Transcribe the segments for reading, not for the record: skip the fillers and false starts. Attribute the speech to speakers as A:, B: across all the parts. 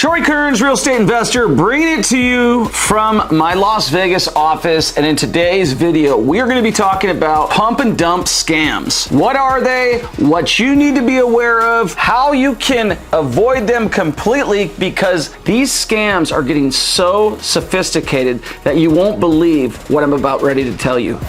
A: Tori Kearns, real estate investor, bringing it to you from my Las Vegas office. And in today's video, we are going to be talking about pump and dump scams. What are they? What you need to be aware of, how you can avoid them completely, because these scams are getting so sophisticated that you won't believe what I'm about ready to tell you.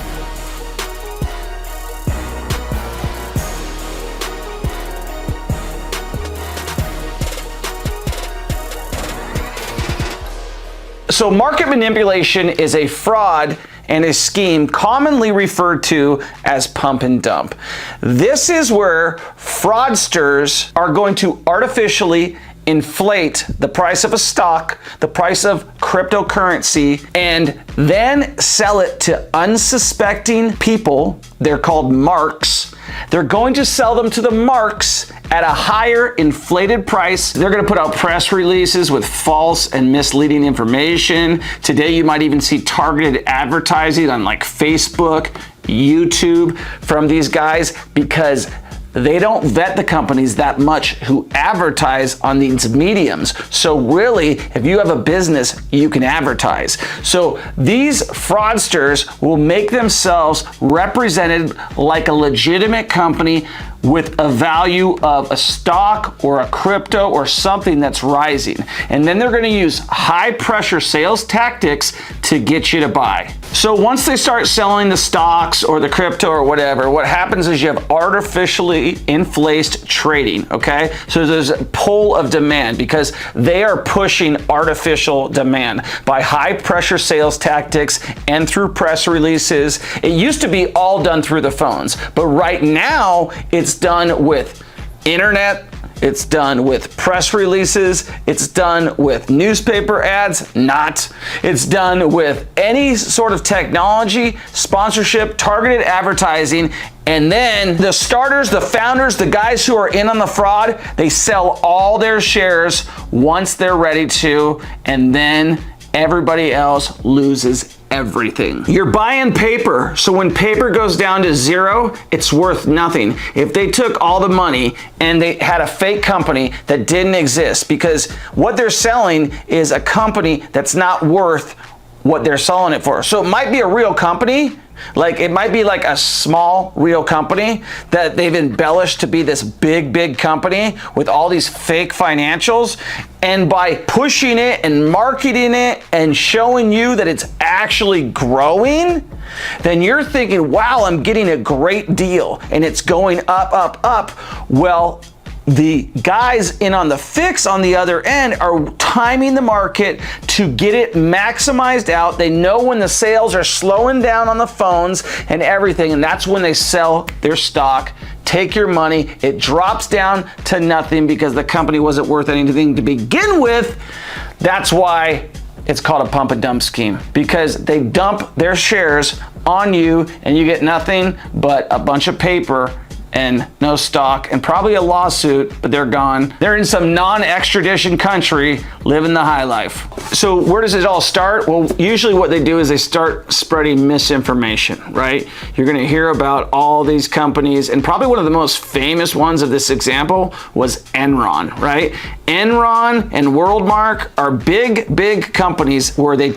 A: So market manipulation is a fraud and a scheme commonly referred to as pump and dump. This is where fraudsters are going to artificially inflate the price of a stock, the price of cryptocurrency, and then sell it to unsuspecting people. They're called marks. They're going to sell them to the marks at a higher inflated price. They're going to put out press releases with false and misleading information. Today, you might even see targeted advertising on like Facebook, YouTube from these guys, because they don't vet the companies that much who advertise on these mediums. So really, if you have a business, you can advertise. So these fraudsters will make themselves represented like a legitimate company with a value of a stock or a crypto or something that's rising. And then they're going to use high pressure sales tactics to get you to buy. So once they start selling the stocks or the crypto or whatever, what happens is you have artificially inflated trading, okay? So there's a pull of demand because they are pushing artificial demand by high pressure sales tactics and through press releases. It used to be all done through the phones, but right now it's done with internet, it's done with press releases, it's done with newspaper ads, it's done with any sort of technology, sponsorship, targeted advertising, and then the starters, the founders, the guys who are in on the fraud, they sell all their shares once they're ready to, and then everybody else loses everything. You're buying paper, so when paper goes down to zero, it's worth nothing. If they took all the money and they had a fake company that didn't exist, because what they're selling is a company that's not worth what they're selling it for. So it might be a real company, like it might be like a small real company that they've embellished to be this big company with all these fake financials. And by pushing it and marketing it and showing you that it's actually growing, then you're thinking, wow, I'm getting a great deal and it's going up. Well, the guys in on the fix on the other end are timing the market to get it maximized out. They know when the sales are slowing down on the phones and everything, and that's when they sell their stock, take your money, it drops down to nothing because the company wasn't worth anything to begin with. That's why it's called a pump and dump scheme, because they dump their shares on you and you get nothing but a bunch of paper and no stock and probably a lawsuit, but they're gone. They're in some non-extradition country living the high life. So where does it all start? Well, usually what they do is they start spreading misinformation, right? You're gonna hear about all these companies, and probably one of the most famous ones of this example was Enron, right? Enron and Worldmark are big companies where they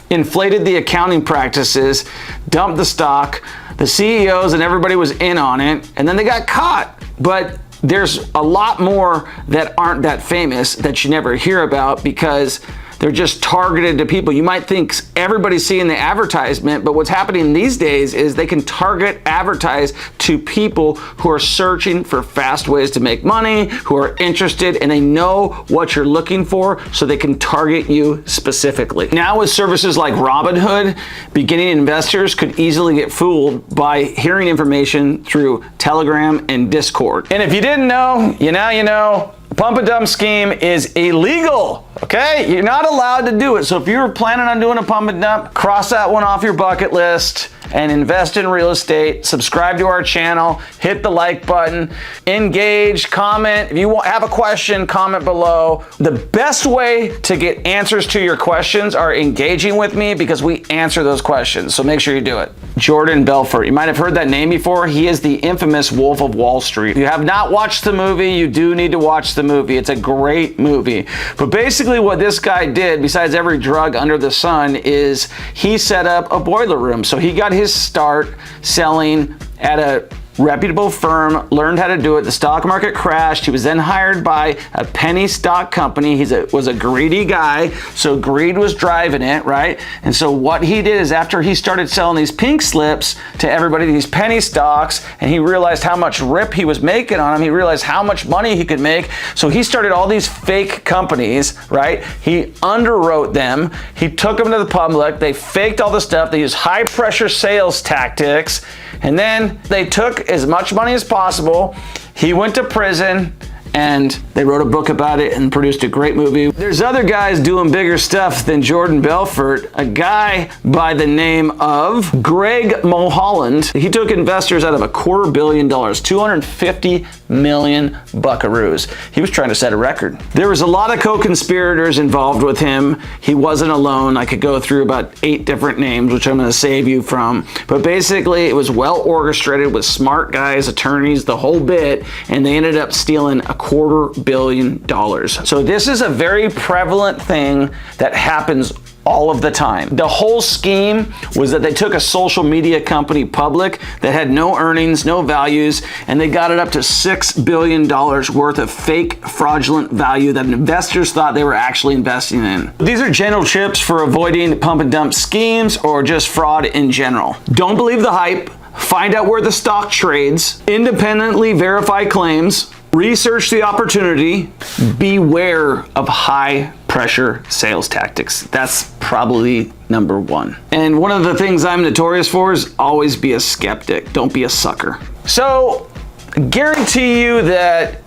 A: inflated the accounting practices, dumped the stock, the CEOs and everybody was in on it, and then they got caught. But there's a lot more that aren't that famous that you never hear about because they're just targeted to people. You might think everybody's seeing the advertisement, but what's happening these days is they can target advertise to people who are searching for fast ways to make money, who are interested, and they know what you're looking for, so they can target you specifically. Now with services like Robinhood, beginning investors could easily get fooled by hearing information through Telegram and Discord. And if you didn't know, now you know. The pump and dump scheme is illegal, okay? You're not allowed to do it. So if you're planning on doing a pump and dump, cross that one off your bucket list and invest in real estate. Subscribe to our channel, hit the like button, engage, comment. If you have a question, comment below. The best way to get answers to your questions are engaging with me, because we answer those questions. So make sure you do it. Jordan Belfort. You might have heard that name before. He is the infamous Wolf of Wall Street. If you have not watched the movie, you do need to watch the movie. It's a great movie. But basically what this guy did, besides every drug under the sun, is he set up a boiler room. So he got his start selling at a reputable firm, learned how to do it. The stock market crashed. He was then hired by a penny stock company. He was a greedy guy, so greed was driving it, right? And so what he did is, after he started selling these pink slips to everybody, these penny stocks, and he realized how much rip he was making on them, he realized how much money he could make, so he started all these fake companies, right? He underwrote them, he took them to the public, they faked all the stuff, they used high pressure sales tactics, and then they took as much money as possible. He went to prison, and they wrote a book about it and produced a great movie. There's other guys doing bigger stuff than Jordan Belfort. A guy by the name of Greg Mulholland. He took investors out of $250 million, 250 million buckaroos. He was trying to set a record. There was a lot of co-conspirators involved with him. He wasn't alone. I could go through about 8 different names, which I'm going to save you from. But basically, it was well orchestrated with smart guys, attorneys, the whole bit, and they ended up stealing $250 million. So this is a very prevalent thing that happens all of the time. The whole scheme was that they took a social media company public that had no earnings, no values, and they got it up to $6 billion worth of fake fraudulent value that investors thought they were actually investing in. These are general tips for avoiding pump and dump schemes or just fraud in general. Don't believe the hype. Find out where the stock trades. Independently verify claims. Research the opportunity. Beware of high pressure sales tactics. That's probably number 1. And one of the things I'm notorious for is always be a skeptic. Don't be a sucker. So, I guarantee you that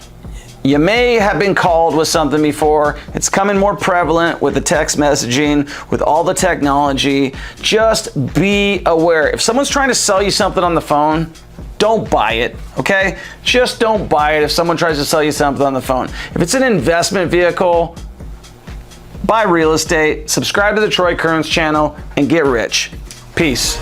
A: you may have been called with something before. It's coming more prevalent with the text messaging, with all the technology. Just be aware. If someone's trying to sell you something on the phone, don't buy it, okay? Just don't buy it if someone tries to sell you something on the phone. If it's an investment vehicle, buy real estate, subscribe to the Troy Kearns channel, and get rich. Peace.